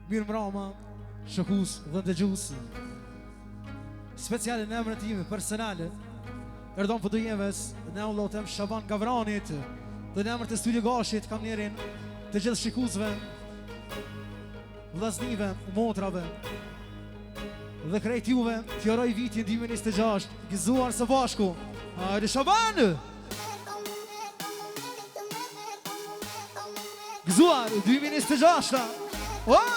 Mirë mbrama, shokus dhe dëgjues. Speciale në emrin tim personale. Erdhom për dëjeves, në ullotem Shaban Gavranit, dhe në emër të Studio Gashit kam njerin të gjithë shikuesve, vllaznive, motrave dhe krejt juve, fjoroj vitin 2026, gëzuar së bashku. Hajde Shaban! Gëzuar 2026. Oh!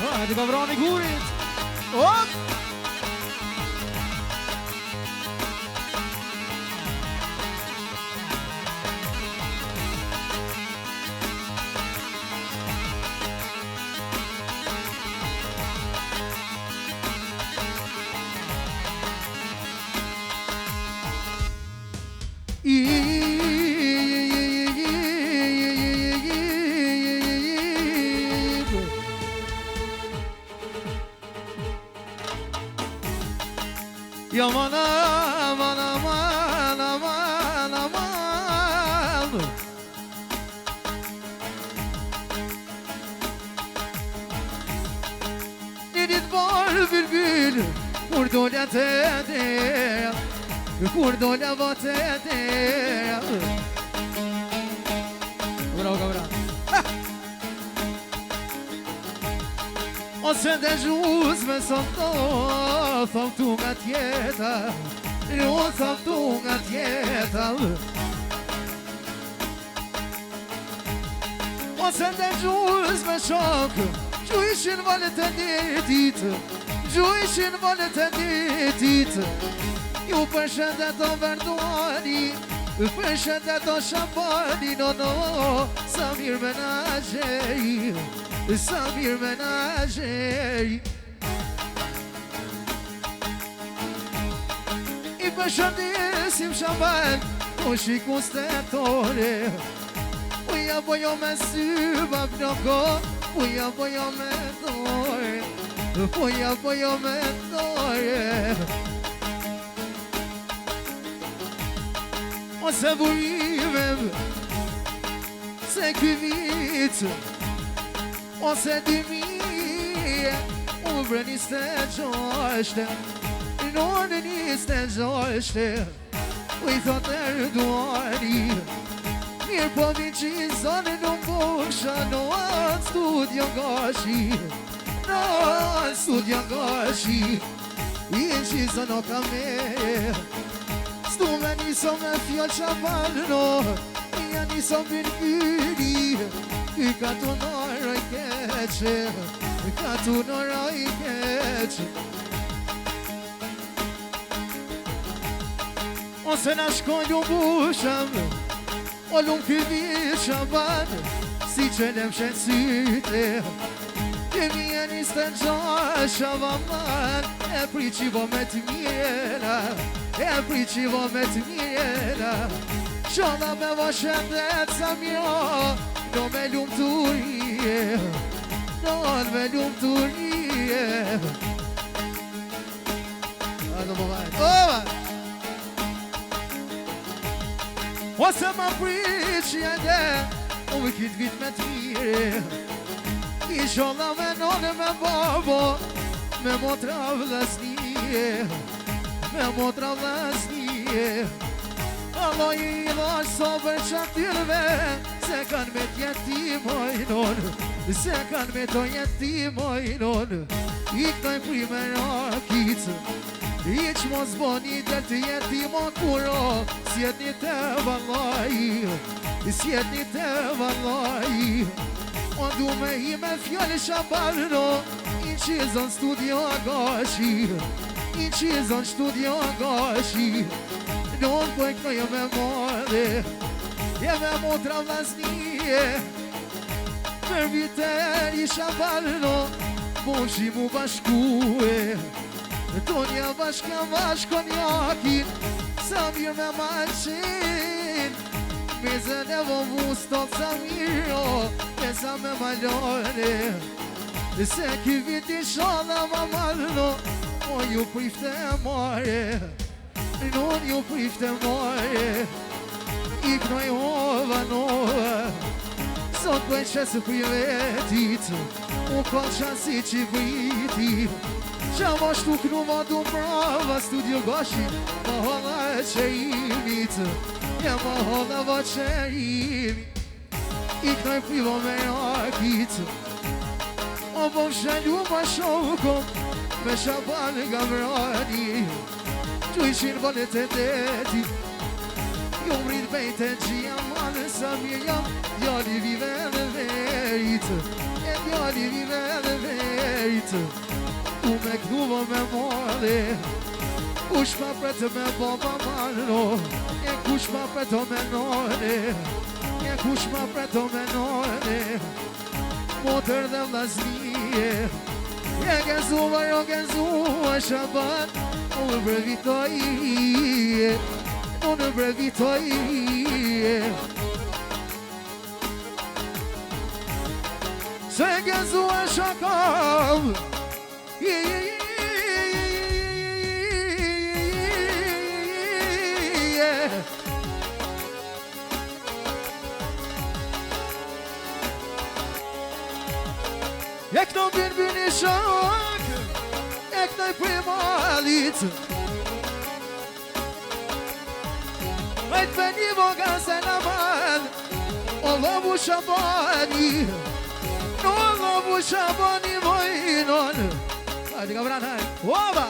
Hajde Gavrani gurit! Hop! Aman aman aman aman aman. Nidit var bülbül kur dola tede, kur dola vatede. Bravo Gavran. Ose dhe zhuz me softo, thoftu nga tjeta, thoftu nga tjeta. Ose dhe zhuz me shok, gjujshin valet e ditit, gjujshin valet e ditit. Ju përshëndet o Verduani, përshëndet o Shabani, no, sa mirë menazhej. Samir menazhej. I përshëndesim Shaban, o shiku stetore. Uja bojo me syba bloko, uja bojo me dore, uja bojo me dore. Ose burivem, se ky vit, ose 2000, umre 26, në 26, u I thot Erdoani, mirë po mi që I zone në mbusha, në studio Gashi, në studio Gashi, I që I zono ka me, Stu me niso me fjall qabalno Ja niso birgyri I ka tu nora I keqe I ka tu nora I keqe Ose na shkojnë bushëm O lumë këvi shaban Si qëllëm shenë syte Kemi e njës të gjasha vaman E priqivo me të mjera E priqivo me të mjera Qona me vëshendet sa mjo Do me lumë të rije Do me lumë të rije Ado po vajt Ose ma priqje dhe O me kitë vit me të mjere I sholla me none me babo Me motra vlasnije Me motra vlasnije Allah I lash sober qatyrve Se kan me t'jeti mojnon Se kan me to jeti mojnon I këtaj prime rakit I që mos boni del të jeti mo kuro Sjet një të vallaj Sjet një të vallaj O du me I me fjallë shabalno I qizon studio agashi I qizon studio agashi Non po e këto jo me mode Je me motra vlasnije Për viter I shabalno Po shi mu bashkue Tonja bashka bashkon jakin Sa mirë me maqin Mezën e vovu stot sa miro Pesa me malone Se ki viti sholla ma malno O ju prifte mare Non ju prifte mare I knoj hova nova Sot për qesë për vetit U kall qasi që vritit Qa ma shtu knu ma du brava Studio gashi Ma holla e qerimit Ja ma holla va qerimi I knoj privo me rakit O po shëllu ma shokom Me shaban nga vrani Gjujshin valet e deti Jo mrit bejt e gjia manë Sa mirë jam Djali vive dhe verit E djali vive dhe verit U me knuvo me mode Kush ma pretë me baba marno E kush ma preto me none E kush ma preto me none Motër dhe vlasnije E genzuva jo genzuva shaban Unë brevitoj Unë brevitoj Se genzuva shakam E këto bin I shak E këto I primalit E të veni voga se në man O lobu shabani O lobu shabani vojnon Hajde ka vran hajde Oba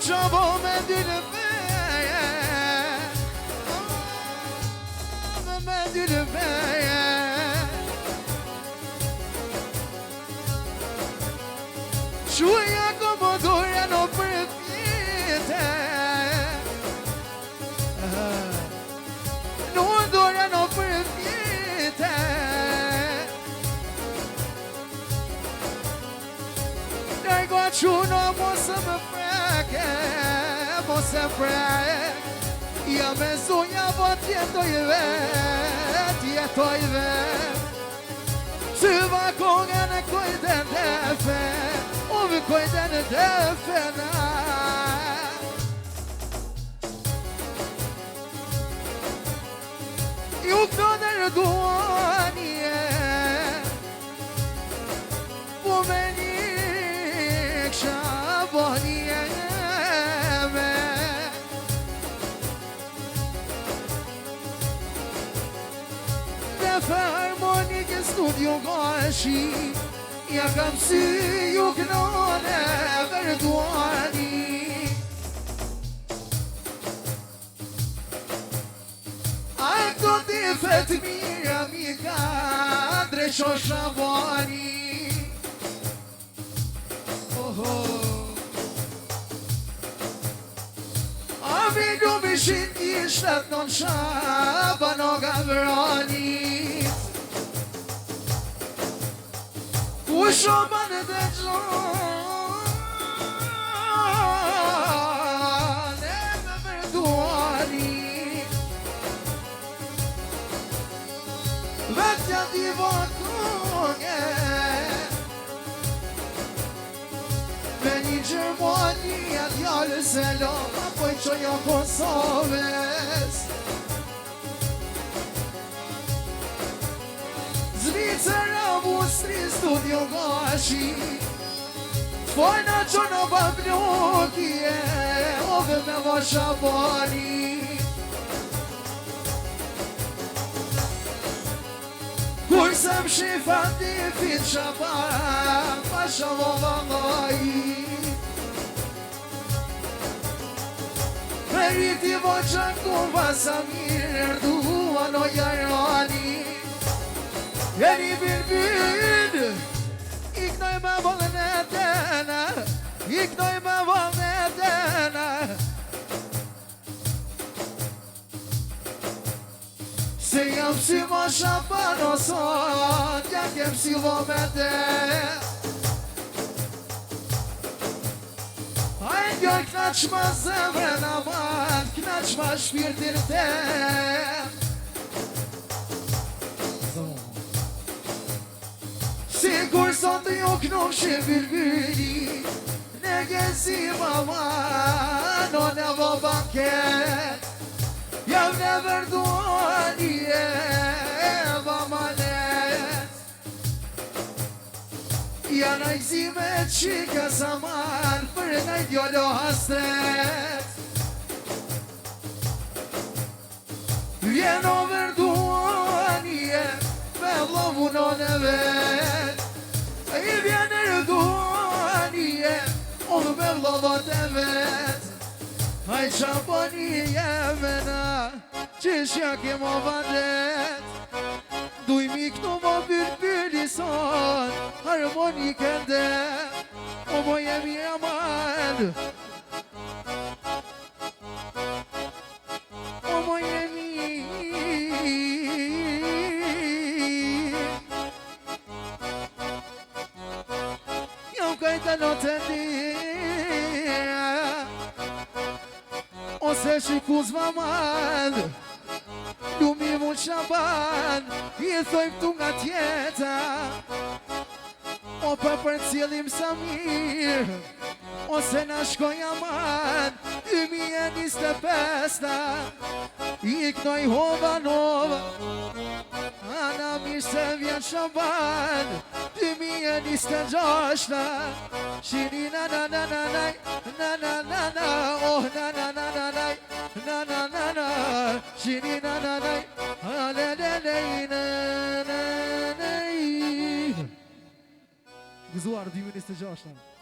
Qavo me dile veje Me dile veje Shuja komodore no përpite Nërgo quno mos më freke, mos e frek. Ja me zunja vot jetoj vet. Ty va kongën e kojden dhe fe, uvi kojden dhe fe na. Ju këto nërduanje, po me një këshabonje me. Dhe fe harmonike studio gashi, ja kam sy ju kënone vërduani. Ako ti fet mira mi ka dreqo shabani. Ami du mi shindi shtet non shaba no gavrani. Ku shoban dhe gjon e me vërduani. Vetja ti vakonge me një Gjermani atjallë se loma poj që jo Kosoves. Zvicera Mustri studio gashi, fojna që në bablokje ove me vashabani. Kur se më shifan ti fit shaban, ma shavo vallaj. Meriti voqan ku vasa mirë, erdua no jarani. Jeni bilbil, iknoj me vallën e tena, iknoj me vallën e tena. Se jam si ma shaban o son, ja kem si vomete. Hajnë knaq ma zemrën aman, knaq ma shpirtin tem. Sigur son të ju knushe bilbili, ne gezim aman, o ne vo banket. Jam në vërduani e vamanet. Janë ajzime qika zaman për në djolo hasret. Vjeno vërduani e me vlovunon e vet. I vjene rëduani e unë me vlovot e vet. Haj shaboni jemena, qëshja kemo vandet. Duj mi këtu mo byrbyli son, harmonike nde. O mo jemi aman, o mo jemi. Jam kajta no të ose shikuz maman, lumi mu shaban, I thojmë këtu nga tjeta. O pa për cilim sa mirë, ose na shkoj aman, 2025-ta, I knoj hova nova, ana mirë se vjen shaban, 2026-ta, shini na na na na na, na na na na, oh na na na na na, na na na na, shini na na na, ale le le na na na. Gëzuar 2026-ta.